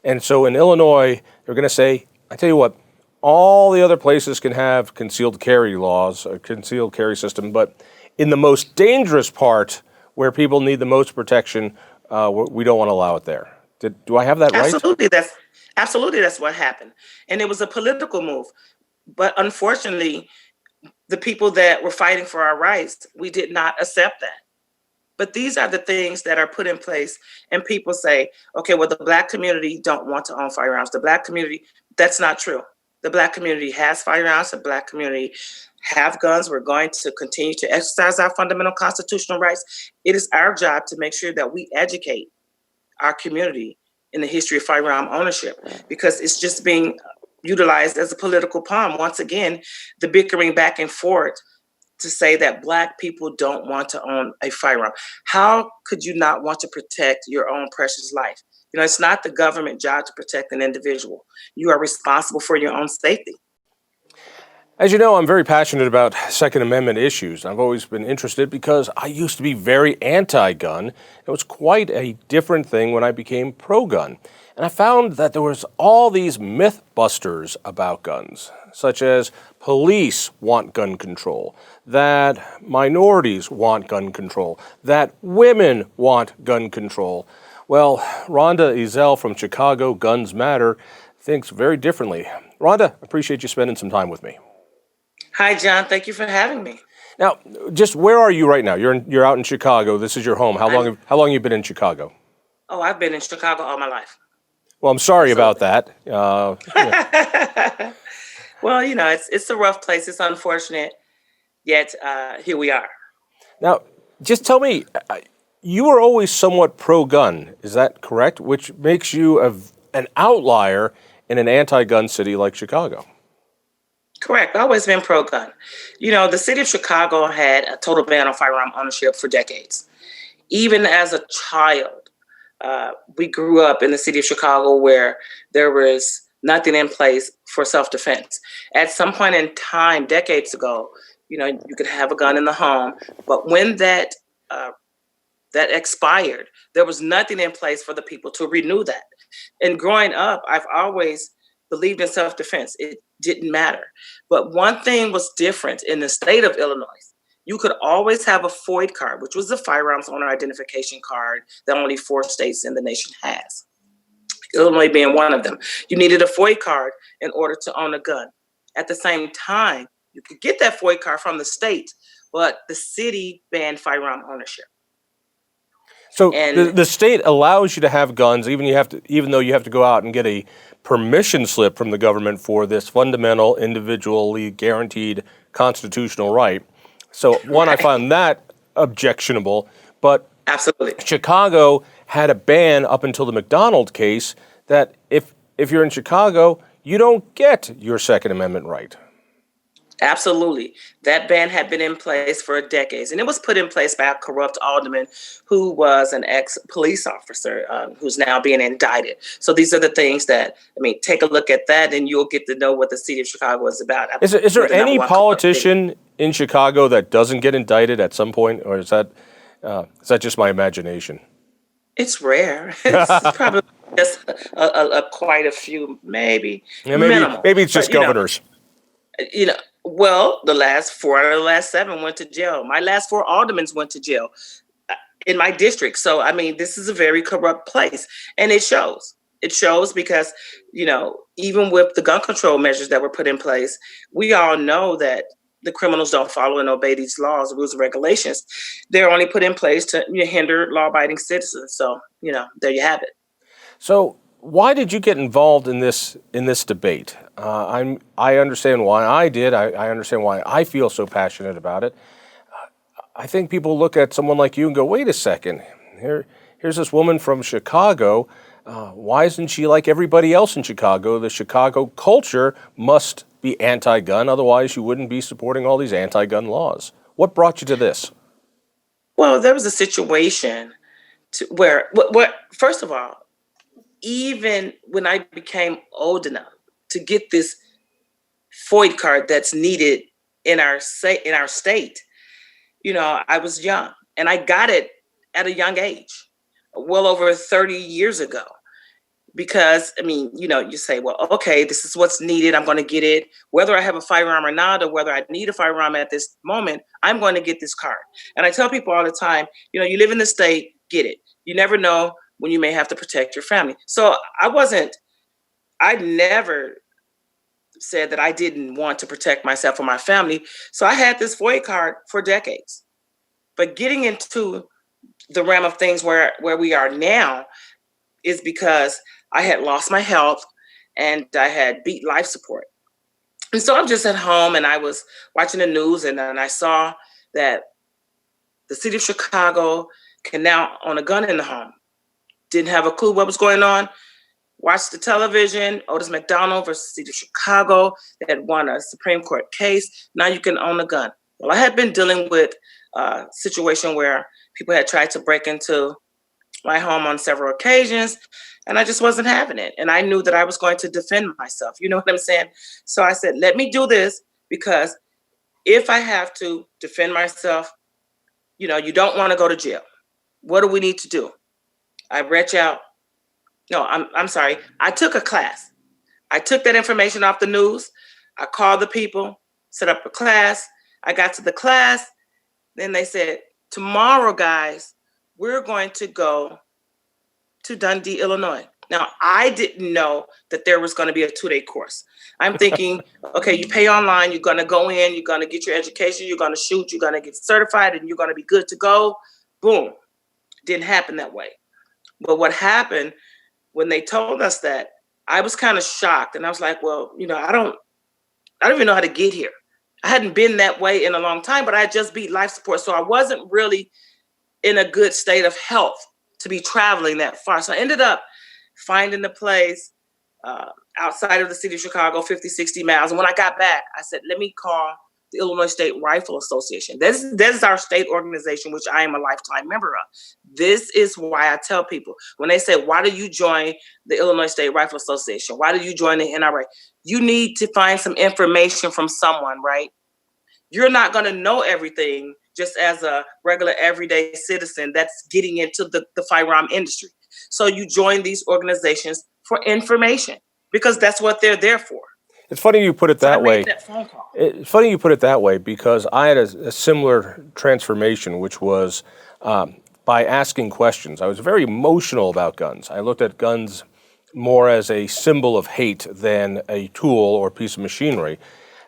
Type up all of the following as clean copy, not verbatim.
And so in Illinois, they're going to say, I tell you what, all the other places can have concealed carry laws, a concealed carry system, but in the most dangerous part where people need the most protection, we don't want to allow it there. Do I have that right? Absolutely that's what happened. And it was a political move. But unfortunately, the people that were fighting for our rights, we did not accept that. But these are the things that are put in place, and people say, okay, well, the Black community don't want to own firearms. The Black community, that's not true. The Black community has firearms. The Black community have guns. We're going to continue to exercise our fundamental constitutional rights. It is our job to make sure that we educate our community in the history of firearm ownership, because it's just being utilized as a political pawn. Once again, the bickering back and forth to say that Black people don't want to own a firearm. How could you not want to protect your own precious life? It's not the government job to protect an individual. You are responsible for your own safety. As you know, I'm very passionate about Second Amendment issues. I've always been interested because I used to be very anti-gun. It was quite a different thing when I became pro-gun. And I found that there was all these myth busters about guns, such as police want gun control, that minorities want gun control, that women want gun control. Well, Rhonda Ezell from Chicago Guns Matter thinks very differently. Rhonda, appreciate you spending some time with me. Hi, John. Thank you for having me. Now, just where are you right now? You're out in Chicago. This is your home. How long have you been in Chicago? Oh, I've been in Chicago all my life. Well, I'm sorry about that. Well, it's a rough place. It's unfortunate, yet here we are. Now, just tell me, you were always somewhat pro-gun. Is that correct? Which makes you an outlier in an anti-gun city like Chicago. Correct. I've always been pro-gun. The city of Chicago had a total ban on firearm ownership for decades. Even as a child, we grew up in the city of Chicago where there was nothing in place for self-defense. At some point in time, decades ago, you could have a gun in the home, but when that expired, there was nothing in place for the people to renew that. And growing up, I've always believed in self-defense. It didn't matter. But one thing was different in the state of Illinois. You could always have a FOID card, which was the firearms owner identification card that only 4 states in the nation has. Illinois being one of them. You needed a FOID card in order to own a gun. At the same time, you could get that FOID card from the state, but the city banned firearm ownership. So the state allows you to have guns, even though you have to go out and get a permission slip from the government for this fundamental, individually guaranteed constitutional right. So one, I find that objectionable, but absolutely, Chicago had a ban up until the McDonald case that if you're in Chicago, you don't get your Second Amendment right. Absolutely. That ban had been in place for decades, and it was put in place by a corrupt alderman who was an ex-police officer who's now being indicted. So these are the things that, take a look at that and you'll get to know what the city of Chicago is about. Is there any politician in Chicago that doesn't get indicted at some point, or is that just my imagination? It's rare. It's probably just quite a few, maybe. Yeah, maybe it's just governors. Well, the last 4 out of the last 7 went to jail. My last 4 aldermen went to jail in my district. So, this is a very corrupt place. And it shows. It shows because, even with the gun control measures that were put in place, we all know that the criminals don't follow and obey these laws, rules, and regulations. They're only put in place to hinder law-abiding citizens. So, there you have it. So, why did you get involved in this debate? I understand why I did. I understand why I feel so passionate about it. I think people look at someone like you and go, wait a second, here's this woman from Chicago. Why isn't she like everybody else in Chicago? The Chicago culture must be anti-gun, otherwise you wouldn't be supporting all these anti-gun laws. What brought you to this? Well, there was a situation where first of all, even when I became old enough to get this FOID card that's needed in our state, I was young and I got it at a young age, well over 30 years ago. because I mean, you say, well, okay, this is what's needed. I'm going to get it, whether I have a firearm or not, or whether I need a firearm at this moment. I'm going to get this card. And I tell people all the time, you live in the state, get it. You never know when you may have to protect your family. So I never said that I didn't want to protect myself or my family. So I had this FOIA card for decades. But getting into the realm of things where we are now is because I had lost my health and I had beat life support. And so I'm just at home and I was watching the news and then I saw that the city of Chicago can now own a gun in the home. Didn't have a clue what was going on. Watched the television, Otis McDonald versus the city of Chicago, that had won a Supreme Court case. Now you can own a gun. Well, I had been dealing with a situation where people had tried to break into my home on several occasions, and I just wasn't having it. And I knew that I was going to defend myself. You know what I'm saying? So I said, let me do this, because if I have to defend myself, you don't want to go to jail. What do we need to do? I reach out. No, I'm sorry. I took a class. I took that information off the news. I called the people, set up a class. I got to the class. Then they said, tomorrow, guys, we're going to go to Dundee, Illinois. Now, I didn't know that there was going to be a 2-day course. I'm thinking, okay, you pay online, you're going to go in, you're going to get your education, you're going to shoot, you're going to get certified, and you're going to be good to go. Boom. Didn't happen that way. But what happened when they told us that, I was kind of shocked. And I was like, well, I don't even know how to get here. I hadn't been that way in a long time, but I had just beat life support. So I wasn't really in a good state of health to be traveling that far. So I ended up finding a place outside of the city of Chicago, 50, 60 miles. And when I got back, I said, let me call the Illinois State Rifle Association. That is our state organization, which I am a lifetime member of. This is why I tell people, when they say, why do you join the Illinois State Rifle Association? Why do you join the NRA? You need to find some information from someone, right? You're not going to know everything just as a regular everyday citizen that's getting into the firearm industry. So you join these organizations for information, because that's what they're there for. It's funny you put it that way. That phone call. It's funny you put it that way, because I had a similar transformation, which was by asking questions. I was very emotional about guns. I looked at guns more as a symbol of hate than a tool or piece of machinery.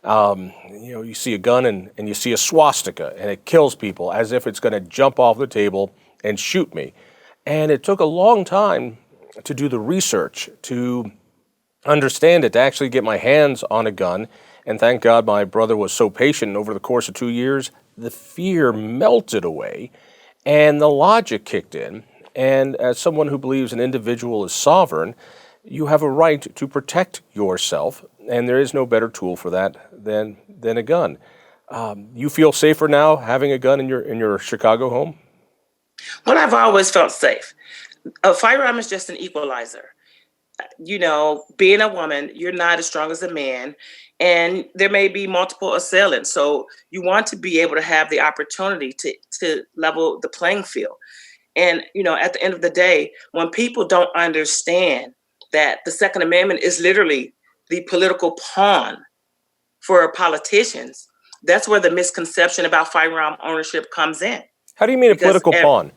You see a gun and you see a swastika and it kills people as if it's going to jump off the table and shoot me. And it took a long time to do the research, to understand it, to actually get my hands on a gun. And thank God my brother was so patient. Over the course of 2 years, the fear melted away and the logic kicked in. And as someone who believes an individual is sovereign, you have a right to protect yourself, and there is no better tool for that than a gun. You feel safer now having a gun in your Chicago home? Well, I've always felt safe. A firearm is just an equalizer. Being a woman, you're not as strong as a man, and there may be multiple assailants. So you want to be able to have the opportunity to level the playing field. And, at the end of the day, when people don't understand that the Second Amendment is literally the political pawn for politicians, that's where the misconception about firearm ownership comes in. How do you mean a political pawn?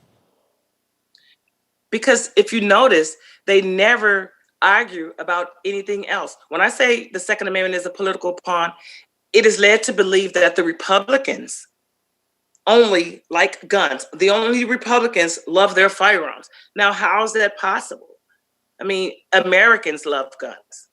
Because if you notice, they never argue about anything else. When I say the Second Amendment is a political pawn, it is led to believe that the Republicans only like guns. The only Republicans love their firearms. Now, how is that possible? I mean, Americans love guns.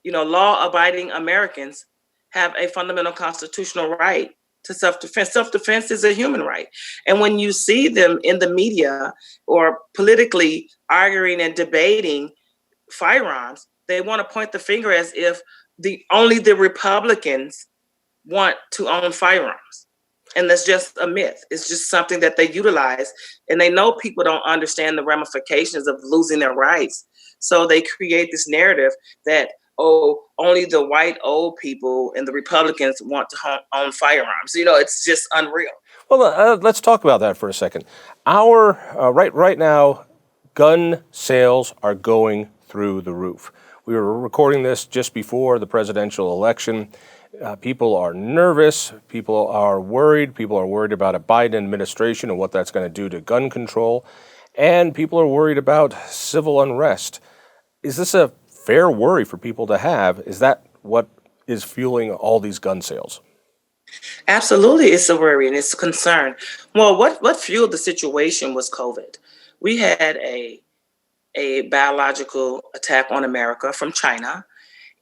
Law-abiding Americans have a fundamental constitutional right to self-defense. Self-defense is a human right. And when you see them in the media or politically arguing and debating firearms, they want to point the finger as if only the Republicans want to own firearms. And that's just a myth. It's just something that they utilize. And they know people don't understand the ramifications of losing their rights. So they create this narrative that, only the white old people and the Republicans want to own firearms. It's just unreal. Well, let's talk about that for a second. Right now, gun sales are going through the roof. We were recording this just before the presidential election. People are nervous. People are worried. People are worried about a Biden administration and what that's going to do to gun control. And people are worried about civil unrest. Is this a fair worry for people to have? Is that what is fueling all these gun sales? Absolutely, it's a worry and it's a concern. Well, what fueled the situation was COVID. We had a biological attack on America from China,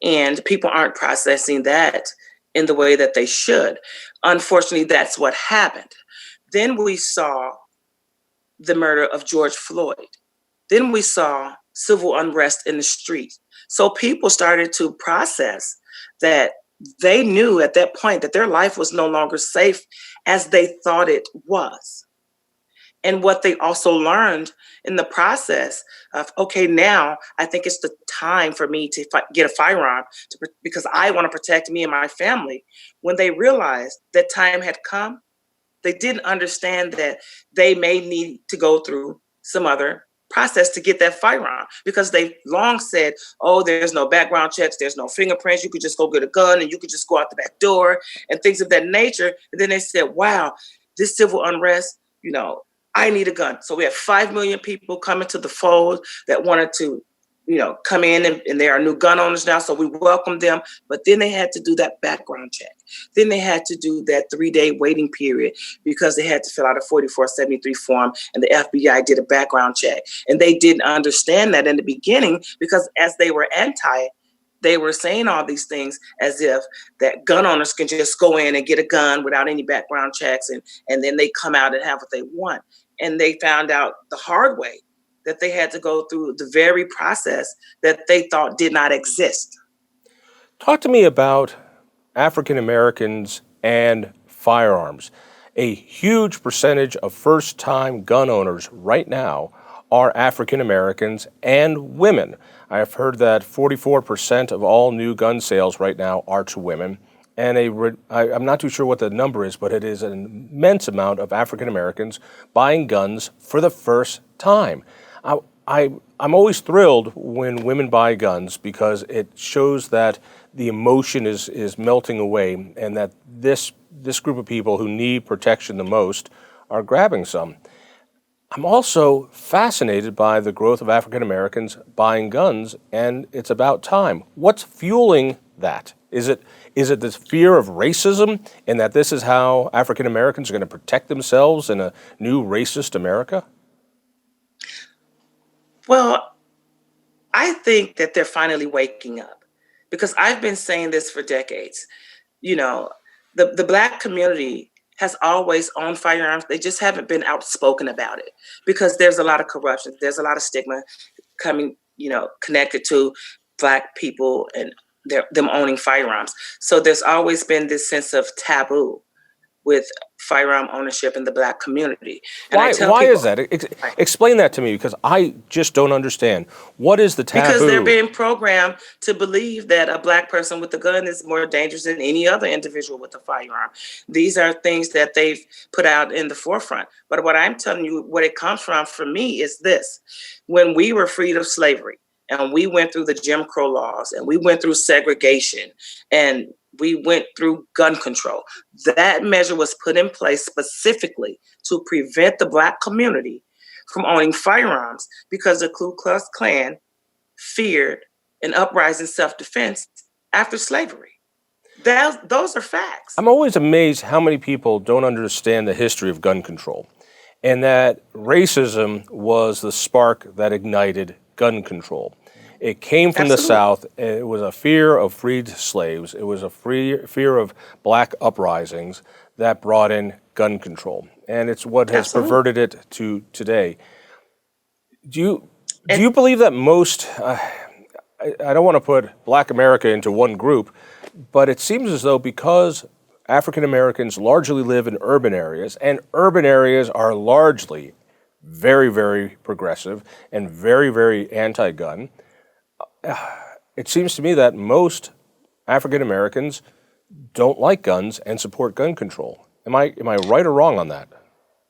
and people aren't processing that in the way that they should. Unfortunately, that's what happened. Then we saw the murder of George Floyd. Then we saw civil unrest in the streets. So people started to process that they knew at that point that their life was no longer safe as they thought it was. And what they also learned in the process of, okay, now I think it's the time for me to get a firearm because I want to protect me and my family. When they realized that time had come, they didn't understand that they may need to go through some other process to get that firearm because they long said, oh, there's no background checks, there's no fingerprints, you could just go get a gun and you could just go out the back door and things of that nature. And then they said, wow, this civil unrest, I need a gun. So we have 5 million people coming to the fold that wanted to, come in and there are new gun owners now. So we welcome them. But then they had to do that background check. Then they had to do that 3-day waiting period because they had to fill out a 4473 form and the FBI did a background check. And they didn't understand that in the beginning because as they were they were saying all these things as if that gun owners can just go in and get a gun without any background checks and then they come out and have what they want. And they found out the hard way that they had to go through the very process that they thought did not exist. Talk to me about African Americans and firearms. A huge percentage of first-time gun owners right now are African Americans and women. I have heard that 44% of all new gun sales right now are to women. And I'm not too sure what the number is, but it is an immense amount of African Americans buying guns for the first time. I'm always thrilled when women buy guns because it shows that the emotion is melting away and that this group of people who need protection the most are grabbing some. I'm also fascinated by the growth of African Americans buying guns, and it's about time. What's fueling that? Is it this fear of racism and that this is how African Americans are going to protect themselves in a new racist America? Well, I think that they're finally waking up because I've been saying this for decades. The Black community has always owned firearms. They just haven't been outspoken about it because there's a lot of corruption. There's a lot of stigma coming, connected to Black people and them owning firearms. So there's always been this sense of taboo with firearm ownership in the Black community. And why is that? Explain that to me because I just don't understand. What is the taboo? Because they're being programmed to believe that a Black person with a gun is more dangerous than any other individual with a firearm. These are things that they've put out in the forefront. But what I'm telling you, what it comes from for me is this. When we were freed of slavery and we went through the Jim Crow laws and we went through segregation and we went through gun control. That measure was put in place specifically to prevent the Black community from owning firearms because the Ku Klux Klan feared an uprising self-defense after slavery. Those are facts. I'm always amazed how many people don't understand the history of gun control and that racism was the spark that ignited gun control. It came from the South. It was a fear of freed slaves. It was a fear of Black uprisings that brought in gun control. And it's what has perverted it to today. Do you believe that most, I don't want to put Black America into one group, but it seems as though because African Americans largely live in urban areas, and urban areas are largely very, very progressive and very, very anti-gun, it seems to me that most African Americans don't like guns and support gun control. Am I right or wrong on that?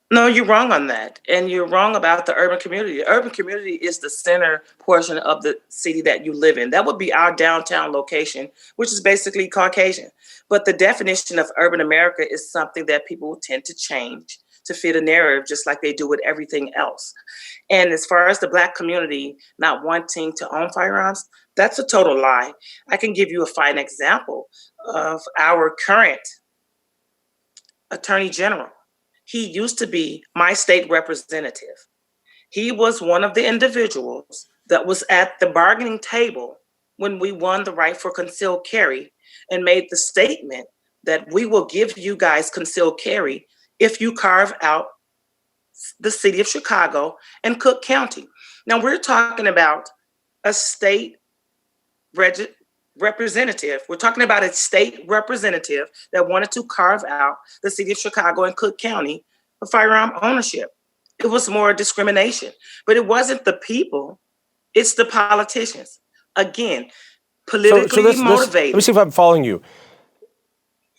No, you're wrong on that. And you're wrong about the urban community. The urban community is the center portion of the city that you live in. That would be our downtown location, which is basically Caucasian. But the definition of urban America is something that people tend to change to fit a narrative, just like they do with everything else. And as far as the Black community not wanting to own firearms, that's a total lie. I can give you a fine example of our current attorney general. He used to be my state representative. He was one of the individuals that was at the bargaining table when we won the right for concealed carry and made the statement that we will give you guys concealed carry if you carve out the city of Chicago and Cook County. Now we're talking about a state reg- representative. We're talking about a state representative that wanted to carve out the city of Chicago and Cook County for firearm ownership. It was more discrimination, but it wasn't the people, it's the politicians. Again, So politically let me motivated. see if I'm following you.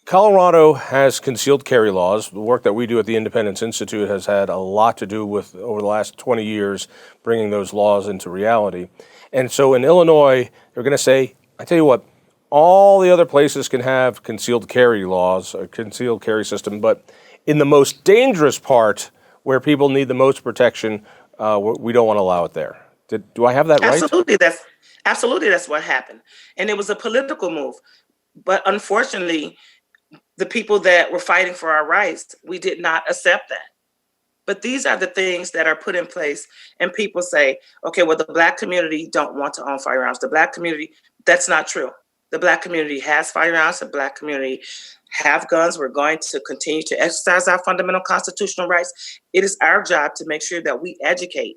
Colorado has concealed carry laws. The work that we do at the Independence Institute has had a lot to do with, over the last 20 years, bringing those laws into reality. And so in Illinois, they're going to say, I tell you what, all the other places can have concealed carry laws, a concealed carry system, but in the most dangerous part where people need the most protection, we don't want to allow it there. Do I have that right? Absolutely that's what happened. And it was a political move. But unfortunately, the people that were fighting for our rights, we did not accept that. But these are the things that are put in place, and people say, okay, well, the Black community don't want to own firearms. The Black community, that's not true. The Black community has firearms. The Black community have guns. We're going to continue to exercise our fundamental constitutional rights. It is our job to make sure that we educate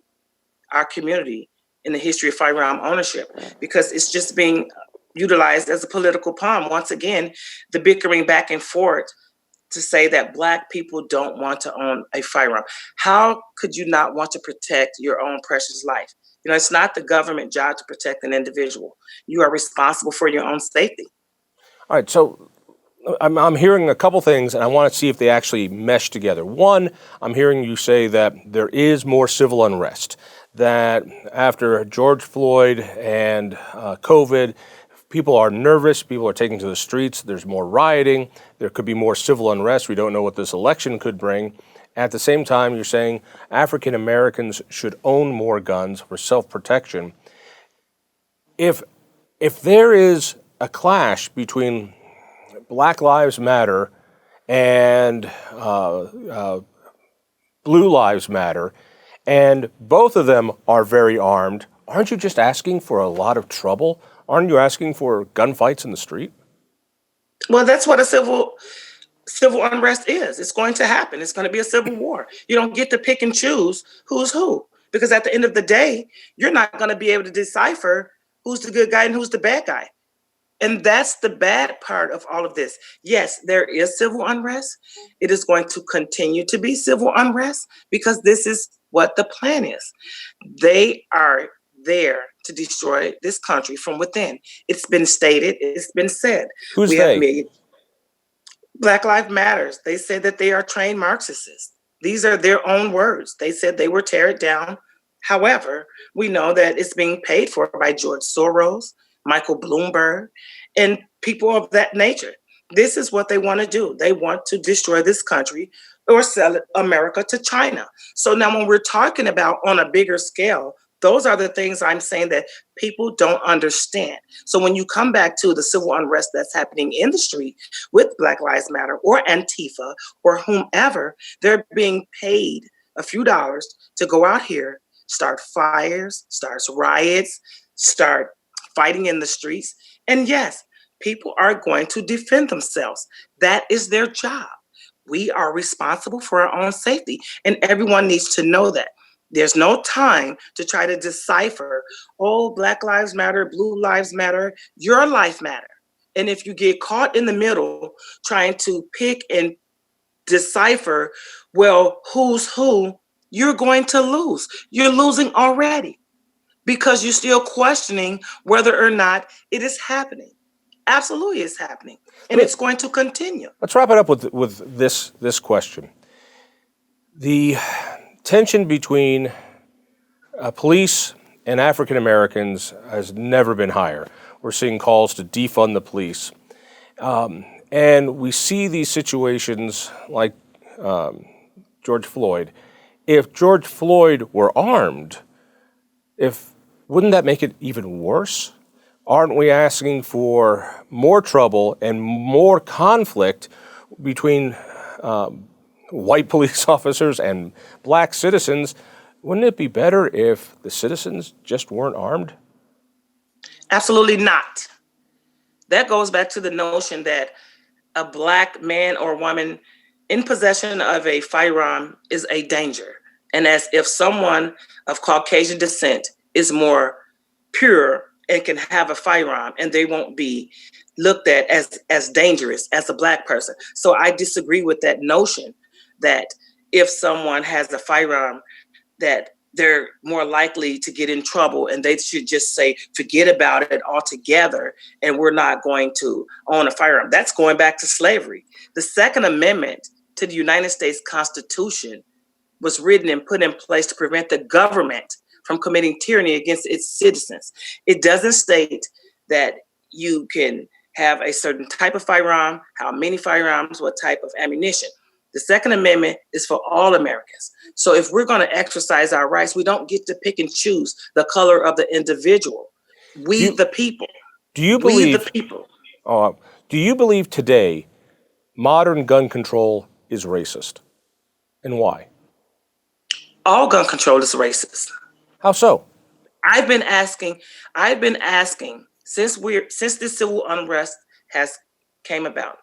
our community in the history of firearm ownership, because it's just being utilized as a political pawn. Once again, the bickering back and forth to say that Black people don't want to own a firearm. How could you not want to protect your own precious life? You know, it's not the government job to protect an individual. You are responsible for your own safety. All right, so I'm hearing a couple things, and I want to see if they actually mesh together. One, I'm hearing you say that there is more civil unrest, that after George Floyd and COVID, people are nervous, people are taking to the streets, there's more rioting, there could be more civil unrest, we don't know what this election could bring. At the same time, you're saying African Americans should own more guns for self-protection. If there is a clash between Black Lives Matter and Blue Lives Matter, and both of them are very armed, aren't you just asking for a lot of trouble? Aren't you asking for gunfights in the street? Well, that's what a civil unrest is. It's going to happen. It's going to be a civil war. You don't get to pick and choose who's who, because at the end of the day, you're not going to be able to decipher who's the good guy and who's the bad guy. And that's the bad part of all of this. Yes, there is civil unrest. It is going to continue to be civil unrest because this is what the plan is. They are there to destroy this country from within. It's been stated, it's been said. Who's We have they? made Black Lives Matters. They said that they are trained Marxists. These are their own words. They said they will tear it down. However, we know that it's being paid for by George Soros, Michael Bloomberg, and people of that nature. This is what they want to do. They want to destroy this country or sell America to China. So now when we're talking about on a bigger scale, those are the things I'm saying that people don't understand. So when you come back to the civil unrest that's happening in the street with Black Lives Matter or Antifa or whomever, they're being paid a few dollars to go out here, start fires, start riots, start fighting in the streets. And yes, people are going to defend themselves. That is their job. We are responsible for our own safety, and everyone needs to know that. There's no time to try to decipher, oh, Black Lives Matter, Blue Lives Matter, your life matter. And if you get caught in the middle trying to pick and decipher, well, who's who, you're going to lose. You're losing already because you're still questioning whether or not it is happening. Absolutely, it's happening, and it's going to continue. Let's wrap it up with this question. The tension between police and African Americans has never been higher. We're seeing calls to defund the police. And we see these situations like George Floyd. If George Floyd were armed, wouldn't that make it even worse? Aren't we asking for more trouble and more conflict between white police officers and black citizens? Wouldn't it be better if the citizens just weren't armed? Absolutely not. That goes back to the notion that a black man or woman in possession of a firearm is a danger. And as if someone of Caucasian descent is more pure and can have a firearm and they won't be looked at as dangerous as a black person. So I disagree with that notion that if someone has a firearm, that they're more likely to get in trouble and they should just say, forget about it altogether and we're not going to own a firearm. That's going back to slavery. The Second Amendment to the United States Constitution was written and put in place to prevent the government from committing tyranny against its citizens. It doesn't state that you can have a certain type of firearm, how many firearms, what type of ammunition. The Second Amendment is for all Americans. So if we're going to exercise our rights, we don't get to pick and choose the color of the individual. The people. Do you believe? We the people. Do you believe today modern gun control is racist, and why? All gun control is racist. How so? I've been asking since this civil unrest has came about.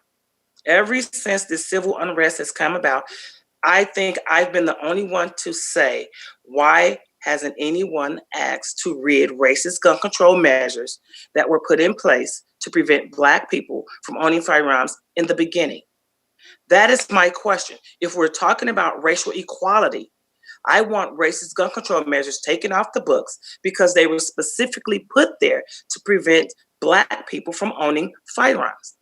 Ever since this civil unrest has come about, I think I've been the only one to say, why hasn't anyone asked to rid racist gun control measures that were put in place to prevent Black people from owning firearms in the beginning? That is my question. If we're talking about racial equality, I want racist gun control measures taken off the books because they were specifically put there to prevent Black people from owning firearms.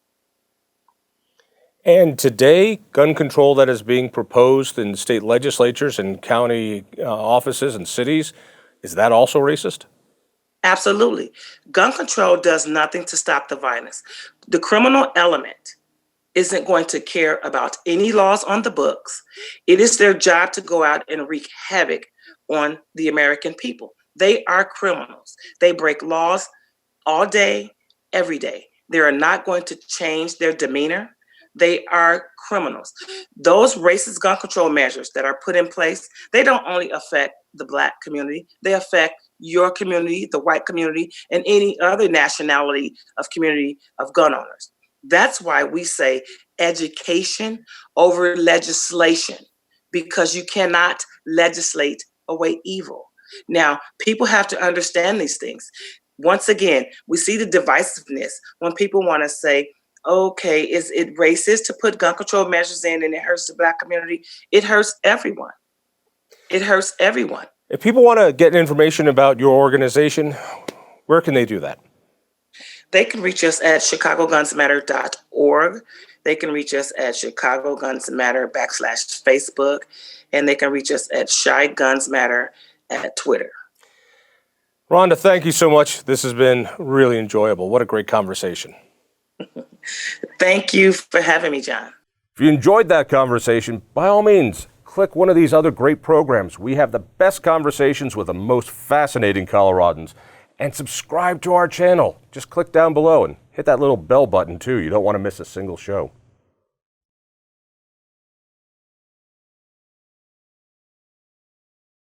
And today, gun control that is being proposed in state legislatures and county offices and cities, is that also racist? Absolutely. Gun control does nothing to stop the violence. The criminal element isn't going to care about any laws on the books. It is their job to go out and wreak havoc on the American people. They are criminals. They break laws all day, every day. They are not going to change their demeanor. They are criminals. Those racist gun control measures that are put in place, they don't only affect the Black community, they affect your community, the white community, and any other nationality of community of gun owners. That's why we say education over legislation, because you cannot legislate away evil. Now, people have to understand these things. Once again, we see the divisiveness when people want to say, okay, is it racist to put gun control measures in and it hurts the Black community? It hurts everyone. It hurts everyone. If people want to get information about your organization, where can they do that? They can reach us at chicagogunsmatter.org. They can reach us at chicagogunsmatter /Facebook, and they can reach us at Shy Guns Matter at Twitter. Rhonda, thank you so much. This has been really enjoyable. What a great conversation. Thank you for having me, John. If you enjoyed that conversation, by all means, click one of these other great programs. We have the best conversations with the most fascinating Coloradans. And subscribe to our channel. Just click down below and hit that little bell button too. You don't want to miss a single show.